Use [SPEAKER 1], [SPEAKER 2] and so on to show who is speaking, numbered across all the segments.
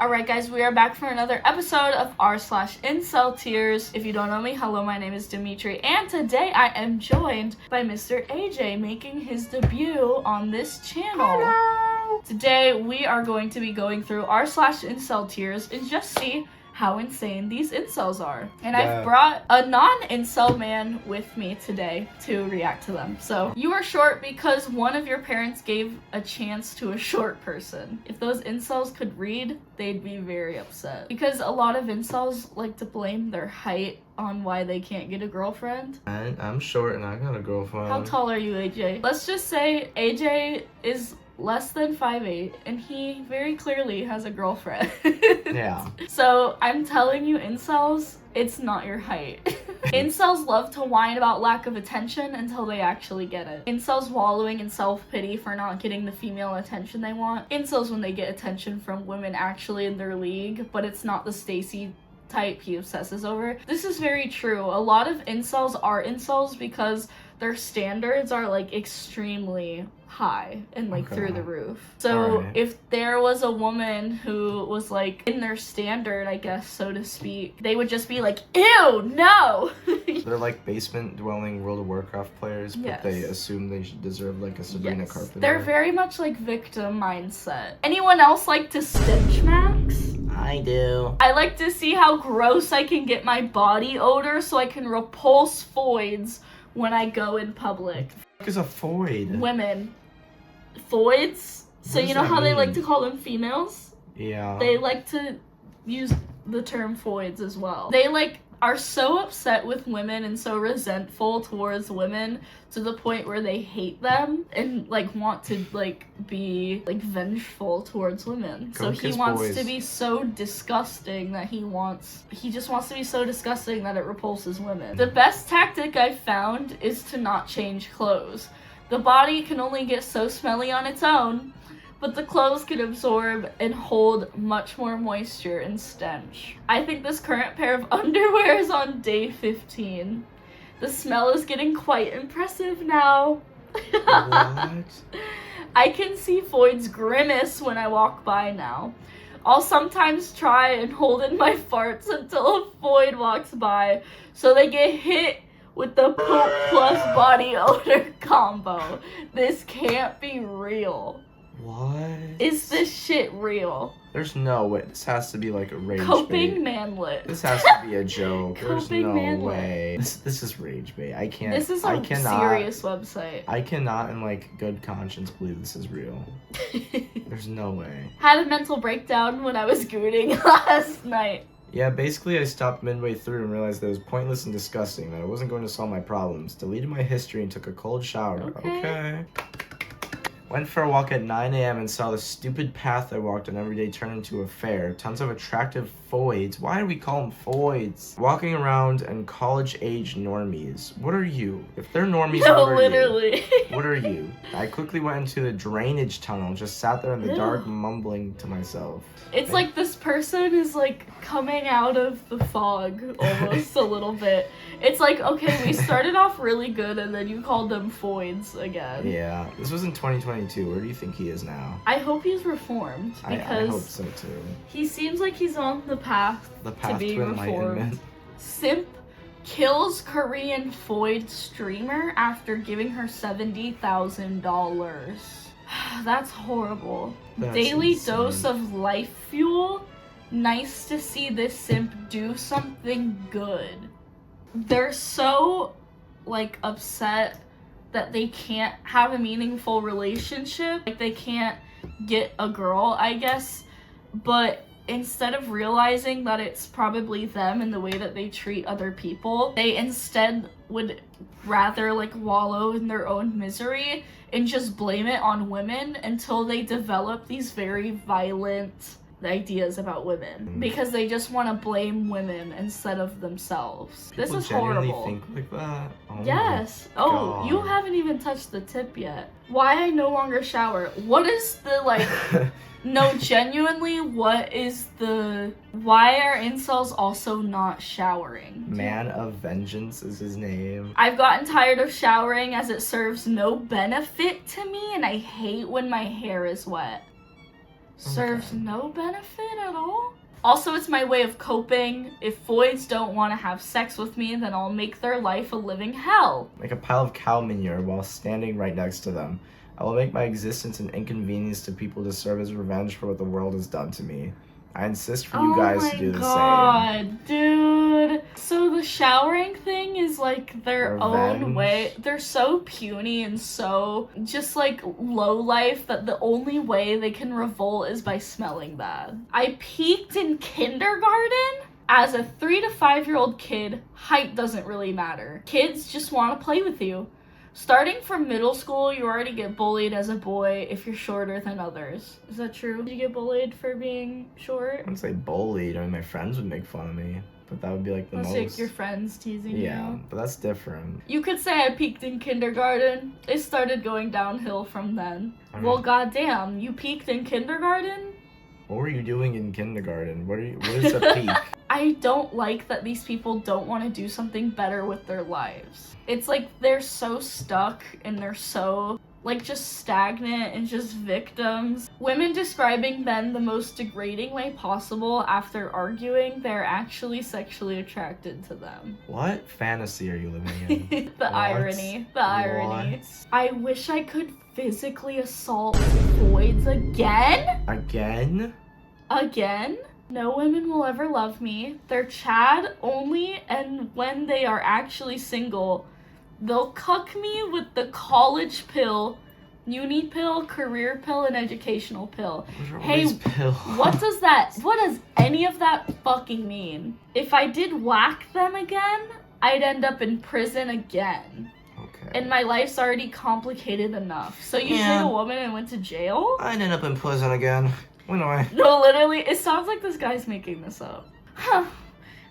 [SPEAKER 1] Alright guys, we are back for another episode of r/inceltears. If you don't know me, hello, my name is Dimitri, and today I am joined by Mr. AJ making his debut on this channel.
[SPEAKER 2] Hello!
[SPEAKER 1] Today we are going to be going through r/inceltears and just see how insane these incels are. And I've brought a non-incel man with me today to react to them. So, you are short because one of your parents gave a chance to a short person. If those incels could read, they'd be very upset. Because a lot of incels like to blame their height on why they can't get a girlfriend.
[SPEAKER 2] I'm short and I got a girlfriend.
[SPEAKER 1] How tall are you, AJ? Let's just say AJ is less than 5'8", and he very clearly has a girlfriend.
[SPEAKER 2] Yeah.
[SPEAKER 1] So I'm telling you, incels, it's not your height. Incels love to whine about lack of attention until they actually get it. Incels wallowing in self-pity for not getting the female attention they want. Incels when they get attention from women actually in their league, but it's not the Stacy type he obsesses over. This is very true. A lot of incels are incels because their standards are like extremely high and like through the roof. So if there was a woman who was like in their standard, I guess, so to speak, they would just be like, ew, no.
[SPEAKER 2] They're like basement dwelling World of Warcraft players, but they assume they should deserve like a Sabrina Carpenter.
[SPEAKER 1] They're very much like victim mindset. Anyone else like to stench max?
[SPEAKER 2] I do.
[SPEAKER 1] I like to see how gross I can get my body odor so I can repulse foids when I go in public.
[SPEAKER 2] What is a foid?
[SPEAKER 1] Women. Foids? So you know how they like to call them females?
[SPEAKER 2] Yeah.
[SPEAKER 1] They like to use the term foids as well. They like are so upset with women and so resentful towards women to the point where they hate them and like want to like be like vengeful towards women. So he wants to be so disgusting that he just wants to be so disgusting that it repulses women. The best tactic I've found is to not change clothes. The body can only get so smelly on its own, but the clothes can absorb and hold much more moisture and stench. I think this current pair of underwear is on day 15. The smell is getting quite impressive now.
[SPEAKER 2] What?
[SPEAKER 1] I can see Foyd's grimace when I walk by now. I'll sometimes try and hold in my farts until a Foyd walks by, so they get hit with the poop plus body odor combo. This can't be real.
[SPEAKER 2] What?
[SPEAKER 1] Is this shit real?
[SPEAKER 2] There's no way. This has to be like a rage
[SPEAKER 1] Coping
[SPEAKER 2] bait.
[SPEAKER 1] manlet.
[SPEAKER 2] This has to be a joke. There's no
[SPEAKER 1] manlet.
[SPEAKER 2] way. This is rage bait. I can't.
[SPEAKER 1] This is a serious website.
[SPEAKER 2] I cannot in like good conscience believe this is real. There's no way.
[SPEAKER 1] Had a mental breakdown when I was gooning last night.
[SPEAKER 2] Yeah, basically I stopped midway through and realized that it was pointless and disgusting, that I wasn't going to solve my problems. Deleted my history and took a cold shower. Okay. Went for a walk at 9 a.m. and saw the stupid path I walked on every day turn into a fair. Tons of attractive foids. Why do we call them foids? Walking around and college-age normies. What are you? If they're normies,
[SPEAKER 1] no,
[SPEAKER 2] what are
[SPEAKER 1] literally.
[SPEAKER 2] you? What are you? I quickly went into the drainage tunnel, just sat there in the dark, mumbling to myself.
[SPEAKER 1] It's like this person is like coming out of the fog almost a little bit. It's like, okay, we started off really good and then you called them foids again.
[SPEAKER 2] Yeah, this was in 2022. Where do you think he is now?
[SPEAKER 1] I hope he's reformed because
[SPEAKER 2] I hope so too.
[SPEAKER 1] He seems like he's on the path to being reformed.
[SPEAKER 2] Enlightenment.
[SPEAKER 1] Simp kills Korean foid streamer after giving her $70,000. That's horrible.
[SPEAKER 2] That's
[SPEAKER 1] Daily
[SPEAKER 2] insane.
[SPEAKER 1] dose of life fuel. Nice to see this simp do something good. They're so like upset that they can't have a meaningful relationship. Like they can't get a girl, I guess. But instead of realizing that it's probably them and the way that they treat other people, they instead would rather like wallow in their own misery and just blame it on women until they develop these very violent ideas about women because they just want to blame women instead of themselves.
[SPEAKER 2] People
[SPEAKER 1] this is
[SPEAKER 2] genuinely
[SPEAKER 1] horrible.
[SPEAKER 2] think like that? Oh
[SPEAKER 1] yes.
[SPEAKER 2] My God.
[SPEAKER 1] You haven't even touched the tip yet. Why I no longer shower. What is the like no, genuinely, what is the... Why are incels also not showering?
[SPEAKER 2] Man of Vengeance is his name.
[SPEAKER 1] I've gotten tired of showering as it serves no benefit to me, and I hate when my hair is wet. serves no benefit at all. Also, it's my way of coping. If voids don't want to have sex with me, then I'll make their life a living hell.
[SPEAKER 2] Like a pile of cow manure while standing right next to them. I will make my existence an inconvenience to people to serve as revenge for what the world has done to me. I insist for you guys to do the same.
[SPEAKER 1] Oh my god, dude. So the showering thing is like their own way. They're so puny and so just like low life that the only way they can revolt is by smelling bad. I peaked in kindergarten. As a 3 to 5-year-old kid, height doesn't really matter. Kids just want to play with you. Starting from middle school, you already get bullied as a boy if you're shorter than others. Is that true? Did you get bullied for being short?
[SPEAKER 2] I wouldn't say bullied. I mean, my friends would make fun of me. But that would be like the most...
[SPEAKER 1] like your friends teasing you.
[SPEAKER 2] Yeah, but that's different.
[SPEAKER 1] You could say I peaked in kindergarten. It started going downhill from then. Well, goddamn, you peaked in kindergarten?
[SPEAKER 2] What were you doing in kindergarten? What is a peak?
[SPEAKER 1] I don't like that these people don't want to do something better with their lives. It's like they're so stuck and they're so like just stagnant and just victims. Women describing men the most degrading way possible after arguing they're actually sexually attracted to them.
[SPEAKER 2] What fantasy are you living in?
[SPEAKER 1] The irony. I wish I could physically assault voids again? Again? No women will ever love me. They're Chad only, and when they are actually single, they'll cuck me with the college pill, uni pill, career pill, and educational pill. Hey, what does any of that fucking mean? If I did whack them again, I'd end up in prison again.
[SPEAKER 2] Okay.
[SPEAKER 1] And my life's already complicated enough. So you hit a woman and went to jail?
[SPEAKER 2] I'd end up in prison again. When do I?
[SPEAKER 1] No, literally, it sounds like this guy's making this up. Huh.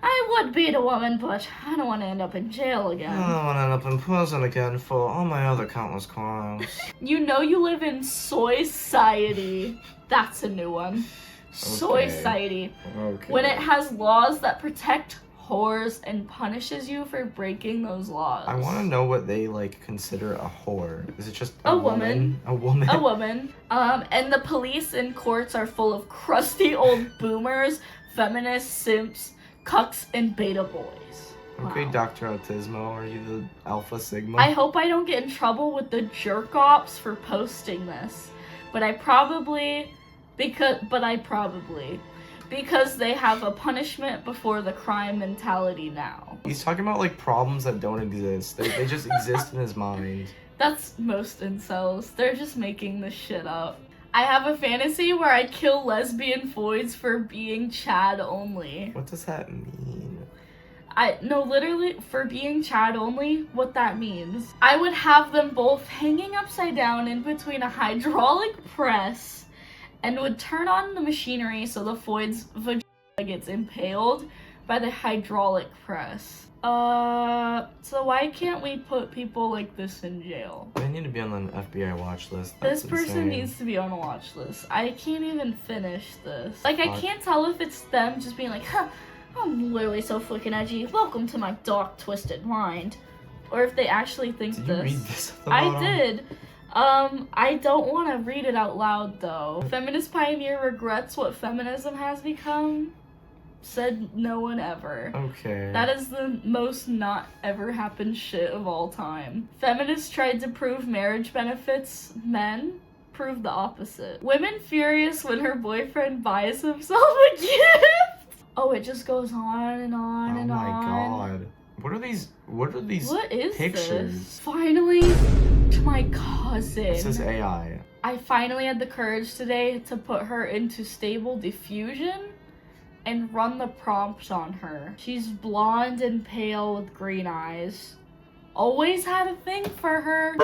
[SPEAKER 1] I would beat a woman, but I don't want to end up in jail again.
[SPEAKER 2] I don't want to end up in prison again for all my other countless crimes.
[SPEAKER 1] You know you live in soy society. That's a new one. Soy society.
[SPEAKER 2] Okay.
[SPEAKER 1] When it has laws that protect whores and punishes you for breaking those laws.
[SPEAKER 2] I want to know what they like consider a whore. Is it just
[SPEAKER 1] a woman?
[SPEAKER 2] A woman.
[SPEAKER 1] A woman. And the police and courts are full of crusty old boomers, feminists, simps, cucks, and beta boys.
[SPEAKER 2] Okay,
[SPEAKER 1] Wow.
[SPEAKER 2] Dr. Autismo, are you the Alpha Sigma?
[SPEAKER 1] I hope I don't get in trouble with the jerk ops for posting this, but I probably because they have a punishment before the crime mentality now.
[SPEAKER 2] He's talking about like problems that don't exist. They just exist in his mind.
[SPEAKER 1] That's most incels. They're just making this shit up. I have a fantasy where I kill lesbian voids for being Chad only.
[SPEAKER 2] What does that mean?
[SPEAKER 1] Literally, for being Chad only, what that means. I would have them both hanging upside down in between a hydraulic press and would turn on the machinery so the void's vagina gets impaled by the hydraulic press. So why can't we put people like this in jail?
[SPEAKER 2] They need to be on the FBI watch list.
[SPEAKER 1] This person needs to be on a watch list. I can't even finish this. Like, I can't tell if it's them just being like, huh, I'm literally so fucking edgy. Welcome to my dark, twisted mind. Or if they actually think
[SPEAKER 2] Did
[SPEAKER 1] this.
[SPEAKER 2] you read this?
[SPEAKER 1] I did. I don't want to read it out loud, though. Feminist pioneer regrets what feminism has become. Said no one ever.
[SPEAKER 2] Okay.
[SPEAKER 1] That is the most not ever happened shit of all time. Feminists tried to prove marriage benefits men. Proved the opposite. Women furious when her boyfriend buys himself a gift. Oh, it just goes on and on and on.
[SPEAKER 2] Oh my god. What are these
[SPEAKER 1] What is
[SPEAKER 2] pictures?
[SPEAKER 1] this? Finally, to my cousin.
[SPEAKER 2] This is AI.
[SPEAKER 1] I finally had the courage today to put her into stable diffusion and run the prompt on her. She's blonde and pale with green eyes. Always had a thing for her.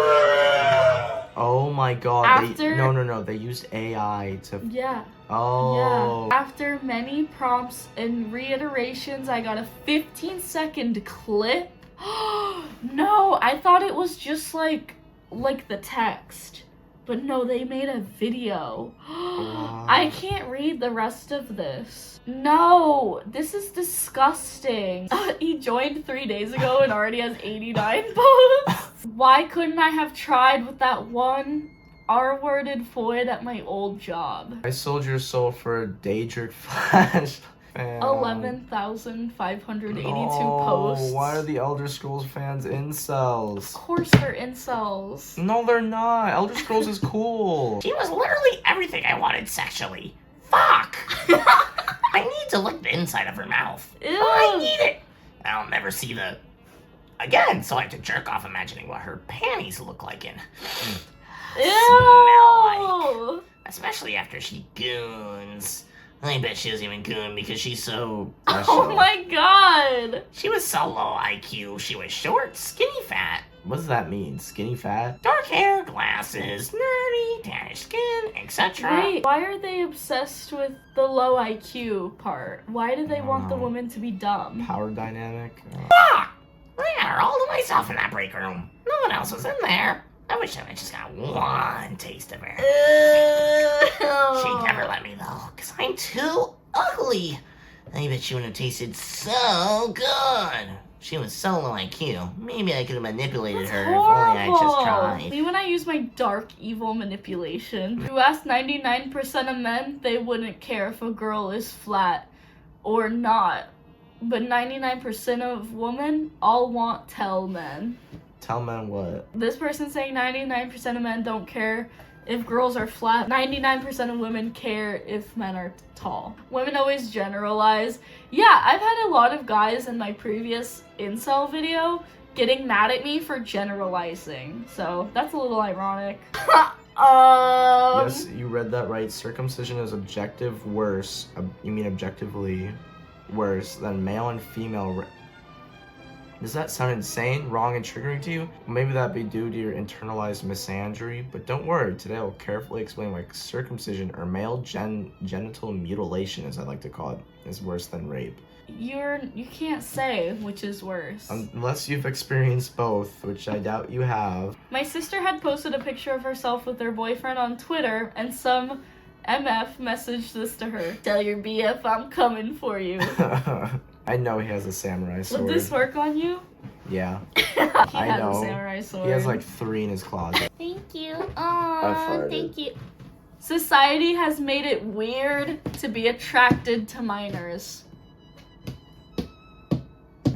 [SPEAKER 2] Oh my god.
[SPEAKER 1] After-
[SPEAKER 2] No. They used AI to...
[SPEAKER 1] Yeah.
[SPEAKER 2] Oh.
[SPEAKER 1] Yeah. After many prompts and reiterations, I got a 15-second clip. No, I thought it was just like the text. But no, they made a video. I can't read the rest of this. No, this is disgusting. He joined 3 days ago and already has 89 posts. Why couldn't I have tried with that one R-worded void at my old job.
[SPEAKER 2] I sold your soul for a day jerk flash.
[SPEAKER 1] 11,582
[SPEAKER 2] No,
[SPEAKER 1] posts.
[SPEAKER 2] why are the Elder Scrolls fans incels?
[SPEAKER 1] Of course they're incels.
[SPEAKER 2] No, they're not. Elder Scrolls is cool.
[SPEAKER 3] She was literally everything I wanted sexually. Fuck! I need to lick the inside of her mouth.
[SPEAKER 1] Ew.
[SPEAKER 3] I need it! I'll never see the... Again, so I have to jerk off imagining what her panties look like in.
[SPEAKER 1] Ew.
[SPEAKER 3] Especially after she goons. I bet she doesn't even goon because she's so...
[SPEAKER 1] Oh my god.
[SPEAKER 3] She was so low IQ. She was short, skinny fat.
[SPEAKER 2] What does that mean? Skinny fat?
[SPEAKER 3] Dark hair, glasses, nerdy, tannish skin, etc.
[SPEAKER 1] Wait, why are they obsessed with the low IQ part? Why do they want the woman to be dumb?
[SPEAKER 2] Power dynamic?
[SPEAKER 3] Fuck! I had her all to myself in that break room. No one else was in there. I wish I just got one taste of her. She'd never let me though, because I'm too ugly. I bet she wouldn't have tasted so good. She was so low IQ. Maybe I could have manipulated her if only I just tried.
[SPEAKER 1] See, when I use my dark evil manipulation, you ask 99% of men, they wouldn't care if a girl is flat or not. But 99% of women all want tell men.
[SPEAKER 2] Tell men what?
[SPEAKER 1] This person's saying 99% of men don't care if girls are flat. 99% of women care if men are tall. Women always generalize. Yeah, I've had a lot of guys in my previous incel video getting mad at me for generalizing. So that's a little ironic.
[SPEAKER 2] Yes, you read that right. Circumcision is objectively worse than male and female. Does that sound insane, wrong, and triggering to you? Maybe that be due to your internalized misandry, but don't worry, today I'll carefully explain why circumcision, or male genital mutilation as I like to call it, is worse than rape.
[SPEAKER 1] You can't say which is worse.
[SPEAKER 2] Unless you've experienced both, which I doubt you have.
[SPEAKER 1] My sister had posted a picture of herself with her boyfriend on Twitter, and some MF messaged this to her. Tell your BF I'm coming for you.
[SPEAKER 2] I know he has a samurai sword.
[SPEAKER 1] Would this work on you?
[SPEAKER 2] Yeah.
[SPEAKER 1] He
[SPEAKER 2] I
[SPEAKER 1] has
[SPEAKER 2] know.
[SPEAKER 1] a samurai sword.
[SPEAKER 2] He has like 3 in his closet.
[SPEAKER 1] Thank you.
[SPEAKER 2] I farted.
[SPEAKER 1] Thank you. Society has made it weird to be attracted to minors.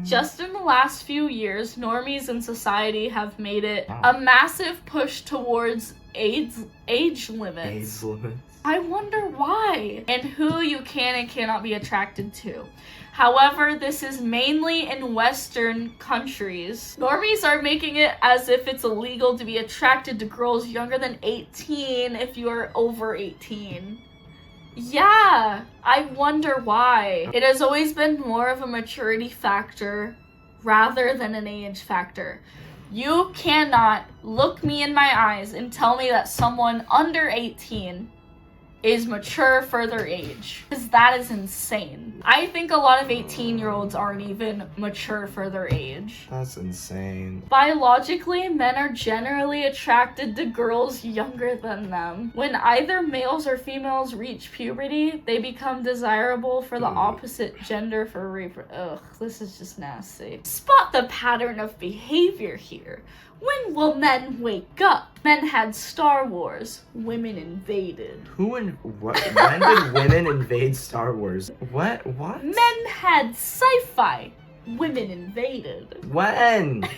[SPEAKER 1] Just in the last few years, normies in society have made it a massive push towards age limits.
[SPEAKER 2] Age limits.
[SPEAKER 1] I wonder why, and who you can and cannot be attracted to. However, this is mainly in Western countries. Normies are making it as if it's illegal to be attracted to girls younger than 18 if you are over 18. Yeah, I wonder why. It has always been more of a maturity factor rather than an age factor. You cannot look me in my eyes and tell me that someone under 18 is mature for their age, because that is insane. I think a lot of 18-year-olds aren't even mature for their age.
[SPEAKER 2] That's insane.
[SPEAKER 1] Biologically, men are generally attracted to girls younger than them. When either males or females reach puberty, they become desirable for the opposite gender for Ugh, this is just nasty. Spot the pattern of behavior here. When will men wake up? Men had Star Wars. Women invaded.
[SPEAKER 2] When did women invade Star Wars? What?
[SPEAKER 1] Men had sci-fi. Women invaded.
[SPEAKER 2] When?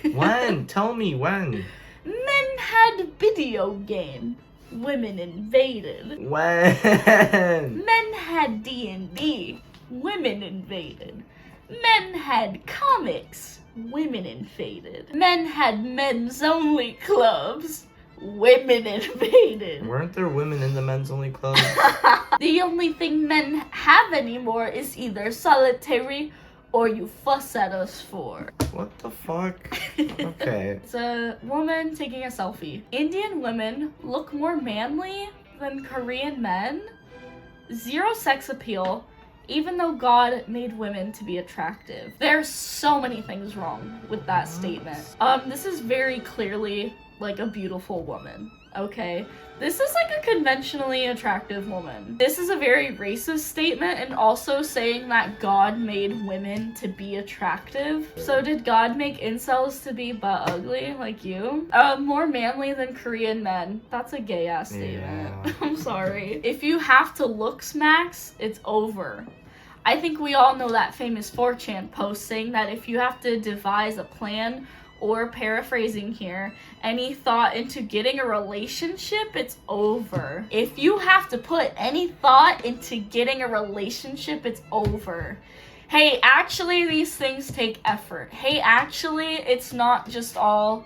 [SPEAKER 2] Tell me when.
[SPEAKER 1] Men had video game. Women invaded.
[SPEAKER 2] When?
[SPEAKER 1] Men had D&D. Women invaded. Men had comics. Women invaded. Men had men's only clubs. Women invaded.
[SPEAKER 2] Weren't there women in the men's only club?
[SPEAKER 1] The only thing men have anymore is either solitary or you fuss at us for.
[SPEAKER 2] What the fuck? Okay.
[SPEAKER 1] It's a woman taking a selfie. Indian women look more manly than Korean men. Zero sex appeal. Even though God made women to be attractive. There's so many things wrong with that statement. This is very clearly like a beautiful woman. Okay? This is like a conventionally attractive woman. This is a very racist statement and also saying that God made women to be attractive. So did God make incels to be butt ugly like you? More manly than Korean men. That's a gay ass statement.
[SPEAKER 2] Yeah.
[SPEAKER 1] I'm sorry. If you have to looks max, it's over. I think we all know that famous 4chan post saying that if you have to devise a plan, or paraphrasing here, any thought into getting a relationship, it's over. If you have to put any thought into getting a relationship, it's over. Hey, actually, these things take effort. Hey, actually, it's not just all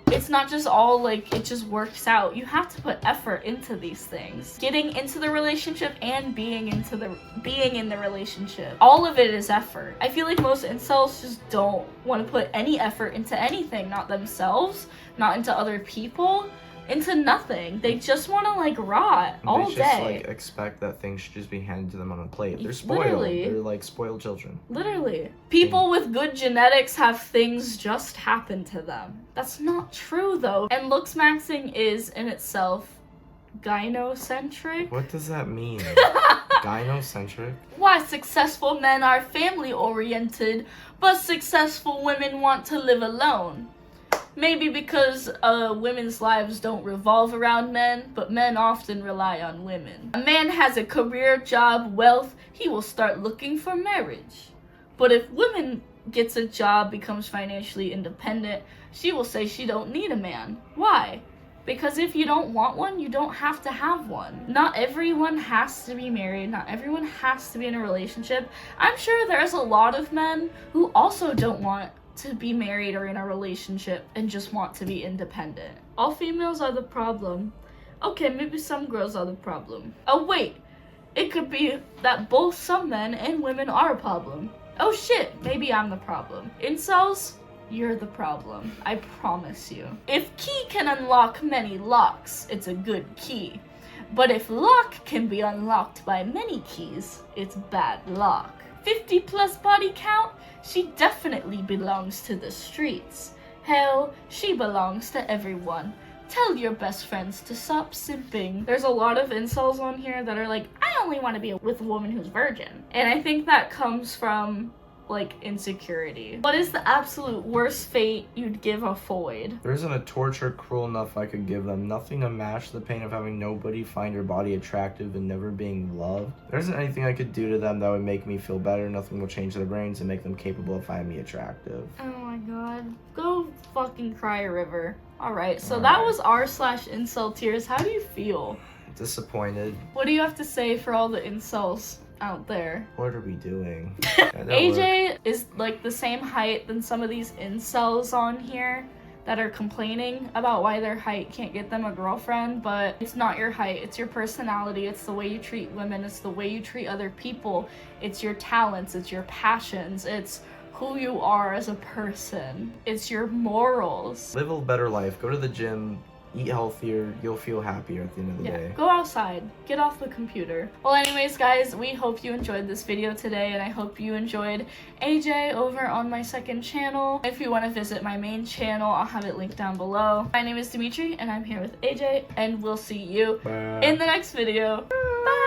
[SPEAKER 1] like it just works out. You have to put effort into these things. Getting into the relationship and being in the relationship. All of it is effort. I feel like most incels just don't want to put any effort into anything, not themselves, not into other people, into nothing. They just want to like rot all
[SPEAKER 2] they
[SPEAKER 1] day.
[SPEAKER 2] just like expect that things should just be handed to them on a plate. They're spoiled.
[SPEAKER 1] Literally.
[SPEAKER 2] They're like spoiled children.
[SPEAKER 1] Literally. People with good genetics have things just happen to them. That's not true though. And looks maxing is in itself gynocentric.
[SPEAKER 2] What does that mean? Gynocentric?
[SPEAKER 1] Why successful men are family oriented, but successful women want to live alone. Maybe because women's lives don't revolve around men, but men often rely on women. A man has a career, job, wealth, he will start looking for marriage. But if woman gets a job, becomes financially independent, she will say she don't need a man. Why? Because if you don't want one, you don't have to have one. Not everyone has to be married. Not everyone has to be in a relationship. I'm sure there's a lot of men who also don't want to be married or in a relationship and just want to be independent. All females are the problem. Okay, maybe some girls are the problem. Oh wait, it could be that both some men and women are a problem. Oh shit, maybe I'm the problem. Incels, you're the problem. I promise you. If key can unlock many locks, it's a good key. But if lock can be unlocked by many keys, it's bad luck. 50 plus body count? She definitely belongs to the streets. Hell, she belongs to everyone. Tell your best friends to stop simping. There's a lot of incels on here that are like, I only want to be with a woman who's virgin. And I think that comes from like insecurity. What is the absolute worst fate you'd give a void?
[SPEAKER 2] There isn't a torture cruel enough I could give them. Nothing to match the pain of having nobody find your body attractive and never being loved. There isn't anything I could do to them that would make me feel better. Nothing will change their brains and make them capable of finding me attractive.
[SPEAKER 1] Oh my god. Go fucking cry a river. Alright, so that was r/inceltears. How do you feel?
[SPEAKER 2] Disappointed.
[SPEAKER 1] What do you have to say for all the incels out there?
[SPEAKER 2] What are we doing?
[SPEAKER 1] AJ is like the same height than some of these incels on here that are complaining about why their height can't get them a girlfriend, but it's not your height, it's your personality, it's the way you treat women, it's the way you treat other people, it's your talents, it's your passions, it's who you are as a person, it's your morals.
[SPEAKER 2] Live a better life, go to the gym, eat healthier, you'll feel happier at the end of the day.
[SPEAKER 1] Go outside, get off the computer. Well, anyways, guys, we hope you enjoyed this video today, and I hope you enjoyed AJ over on my second channel. If you want to visit my main channel, I'll have it linked down below. My name is Dimitri, and I'm here with AJ, and we'll see you in the next video. Bye!